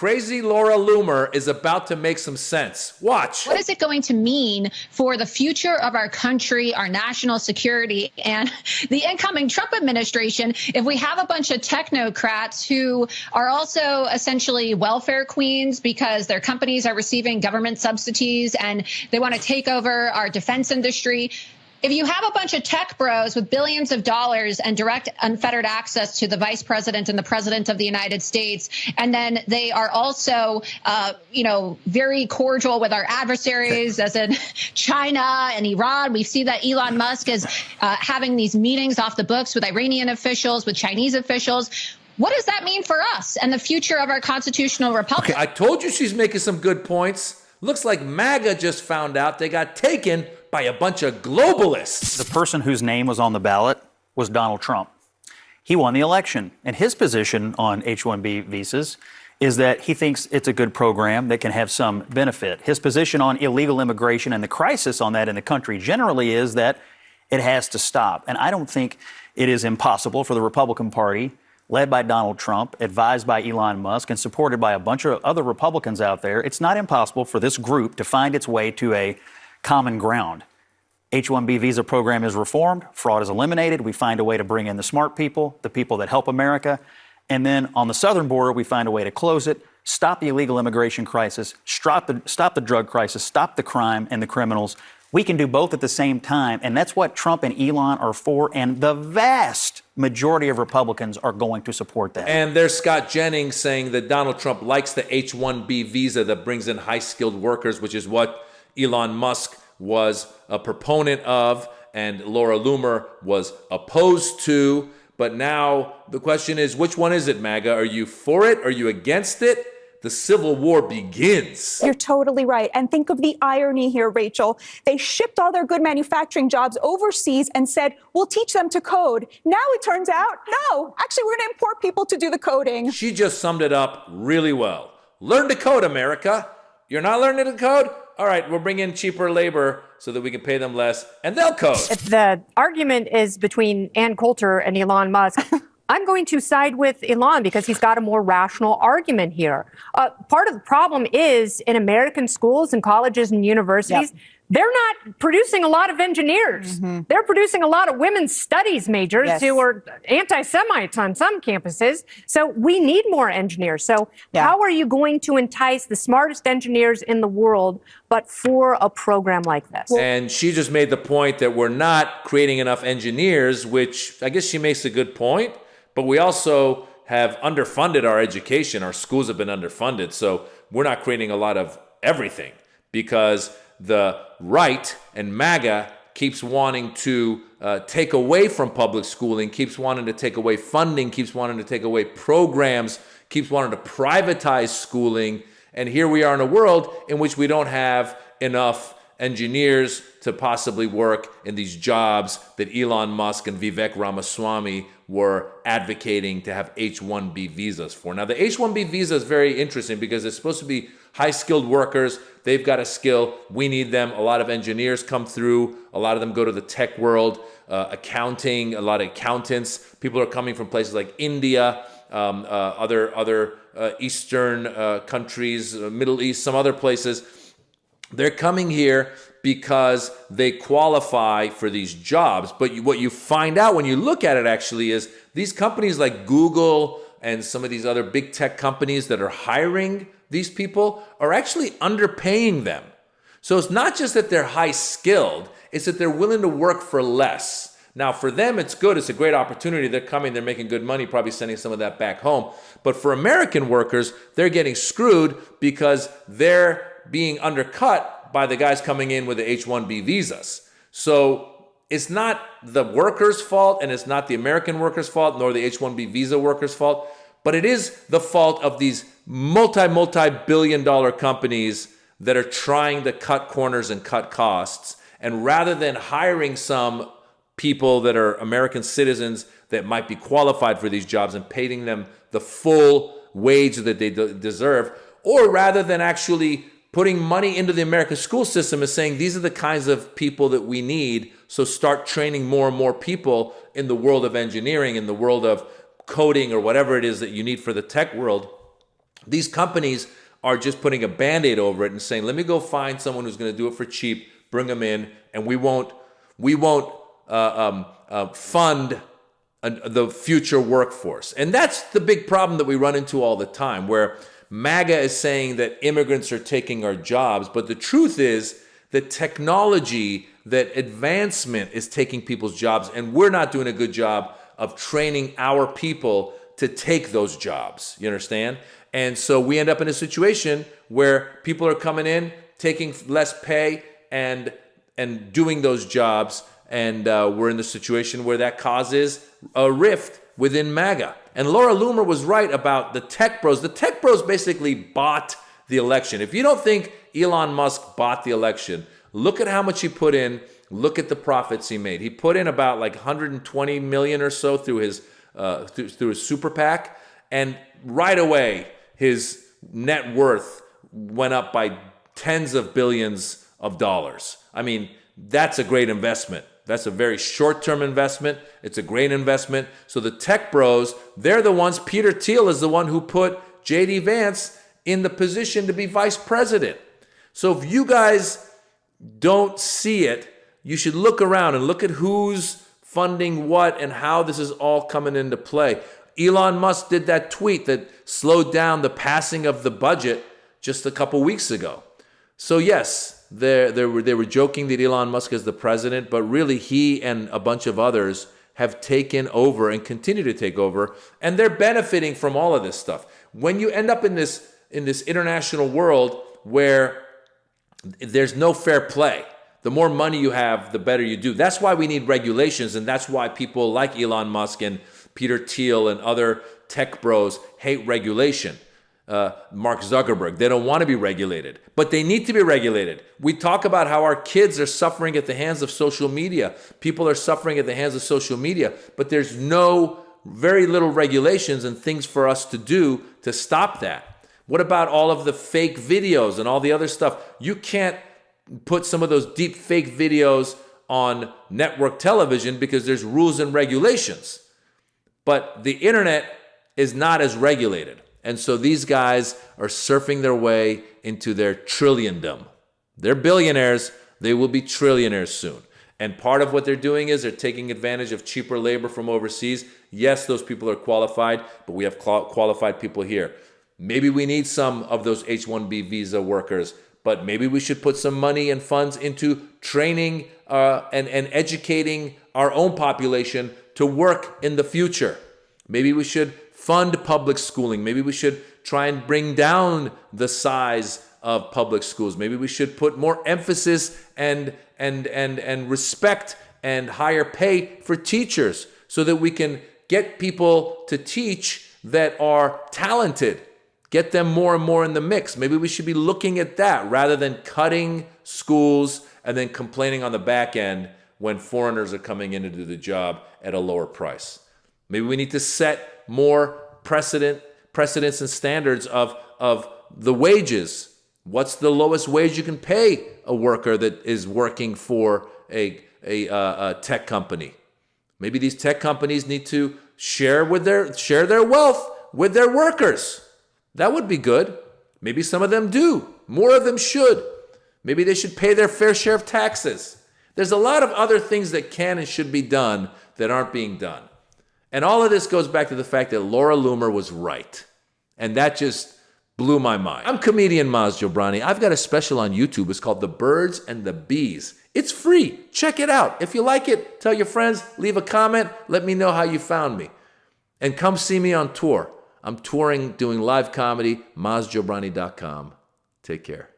crazy Laura Loomer is about to make some sense. Watch. What is it going to mean for the future of our country, our national security, and the incoming Trump administration if we have a bunch of technocrats who are also essentially welfare queens because their companies are receiving government subsidies and they want to take over our defense industry? If you have a bunch of tech bros with billions of dollars and direct unfettered access to the vice president and the president of the United States, and then they are also, very cordial with our adversaries, as in China and Iran. We see that Elon Musk is having these meetings off the books with Iranian officials, with Chinese officials. What does that mean for us and the future of our constitutional republic? Okay, I told you she's making some good points. Looks like Maga just found out they got taken by a bunch of globalists. The person whose name was on the ballot was Donald Trump. He won the election, and his position on H-1B visas is that he thinks it's a good program that can have some benefit. His position on illegal immigration and the crisis on that in the country generally is that it has to stop. And I don't think it is impossible for the Republican Party, led by Donald Trump, advised by Elon Musk, and supported by a bunch of other Republicans out there, it's not impossible for this group to find its way to a common ground. H-1B visa program is reformed, fraud is eliminated, we find a way to bring in the smart people, the people that help America, and then on the southern border, we find a way to close it, stop the illegal immigration crisis, stop the drug crisis, stop the crime and the criminals. We can do both at the same time, and that's what Trump and Elon are for, and the vast majority of Republicans are going to support that. And there's Scott Jennings saying that Donald Trump likes the H-1B visa that brings in high-skilled workers, which is what Elon Musk was a proponent of and Laura Loomer was opposed to. But now the question is, which one is it, Maga? Are you for it? Are you against it? The Civil War begins. You're totally right. And think of the irony here, Rachel. They shipped all their good manufacturing jobs overseas and said, we'll teach them to code. Now it turns out, no, actually, we're going to import people to do the coding. She just summed it up really well. Learn to code, America. You're not learning to code? All right, we'll bring in cheaper labor so that we can pay them less, and they'll code. If the argument is between Ann Coulter and Elon Musk, I'm going to side with Elon because he's got a more rational argument here. Part of the problem is in American schools and colleges and universities, they're not producing a lot of engineers. They're producing a lot of women's studies majors who are anti-Semites on some campuses. So we need more engineers. So how are you going to entice the smartest engineers in the world, but for a program like this? And she just made the point that we're not creating enough engineers, which I guess she makes a good point. But we also have underfunded our education. Our schools have been underfunded. So we're not creating a lot of everything because the right and MAGA keeps wanting to take away from public schooling, keeps wanting to take away funding, keeps wanting to take away programs, keeps wanting to privatize schooling. And here we are in a world in which we don't have enough engineers to possibly work in these jobs that Elon Musk and Vivek Ramaswamy were advocating to have H-1B visas for. Now, the H-1B visa is very interesting because it's supposed to be high-skilled workers. They've got a skill. We need them. A lot of engineers come through. A lot of them go to the tech world, accounting, a lot of accountants. People are coming from places like India, other Eastern countries, Middle East, some other places. They're coming here because they qualify for these jobs. But what you find out when you look at it actually is these companies like Google and some of these other big tech companies that are hiring these people are actually underpaying them. So it's not just that they're high skilled, it's that they're willing to work for less. Now for them, it's good. It's a great opportunity. They're coming, they're making good money, probably sending some of that back home. But for American workers, they're getting screwed because they're being undercut by the guys coming in with the H-1B visas. So it's not the workers' fault and it's not the American workers' fault nor the H-1B visa workers' fault, but it is the fault of these multi-billion-dollar companies that are trying to cut corners and cut costs. And rather than hiring some people that are American citizens that might be qualified for these jobs and paying them the full wage that they deserve, or rather than actually putting money into the American school system and saying, these are the kinds of people that we need, so start training more and more people in the world of engineering, in the world of coding, or whatever it is that you need for the tech world. These companies are just putting a Band-Aid over it and saying, let me go find someone who's going to do it for cheap, bring them in, and we won't fund the future workforce. And that's the big problem that we run into all the time, where Maga is saying that immigrants are taking our jobs, but the truth is that technology, that advancement is taking people's jobs, and we're not doing a good job of training our people to take those jobs. You understand? And so we end up in a situation where people are coming in, taking less pay and doing those jobs, and we're in the situation where that causes a rift within MAGA. And Laura Loomer was right about the tech bros. The tech bros basically bought the election. If you don't think Elon Musk bought the election, look at how much he put in. Look at the profits he made. He put in about like 120 million or so through his super PAC, and right away his net worth went up by tens of billions of dollars. I mean, that's a great investment. That's a very short-term investment. It's a great investment. So the tech bros, they're the ones. Peter Thiel is the one who put J.D. Vance in the position to be vice president. So if you guys don't see it, you should look around and look at who's funding what and how this is all coming into play. Elon Musk did that tweet that slowed down the passing of the budget just a couple weeks ago. So yes, they were joking that Elon Musk is the president, but really he and a bunch of others have taken over and continue to take over, and they're benefiting from all of this stuff. When you end up in this international world where there's no fair play, the more money you have, the better you do. That's why we need regulations, and that's why people like Elon Musk and Peter Thiel and other tech bros hate regulation. Mark Zuckerberg, they don't want to be regulated, but they need to be regulated. We talk about how our kids are suffering at the hands of social media. People are suffering at the hands of social media, but there's very little regulations and things for us to do to stop that. What about all of the fake videos and all the other stuff? You can't put some of those deep fake videos on network television because there's rules and regulations. But the internet is not as regulated. And so these guys are surfing their way into their trilliondom. They're billionaires. They will be trillionaires soon. And part of what they're doing is they're taking advantage of cheaper labor from overseas. Yes, those people are qualified, but we have qualified people here. Maybe we need some of those H-1B visa workers, but maybe we should put some money and funds into training and educating our own population to work in the future. Maybe we should fund public schooling. Maybe we should try and bring down the size of public schools. Maybe we should put more emphasis and respect and higher pay for teachers so that we can get people to teach that are talented. Get them more and more in the mix. Maybe we should be looking at that rather than cutting schools and then complaining on the back end when foreigners are coming in to do the job at a lower price. Maybe we need to set more precedents and standards of the wages. What's the lowest wage you can pay a worker that is working for a tech company? Maybe these tech companies need to share their wealth with their workers. That would be good. Maybe some of them do. More of them should. Maybe they should pay their fair share of taxes. There's a lot of other things that can and should be done that aren't being done. And all of this goes back to the fact that Laura Loomer was right. And that just blew my mind. I'm comedian Maz Jobrani. I've got a special on YouTube. It's called The Birds and the Bees. It's free. Check it out. If you like it, tell your friends, leave a comment, let me know how you found me. And come see me on tour. I'm touring, doing live comedy, mazjobrani.com. Take care.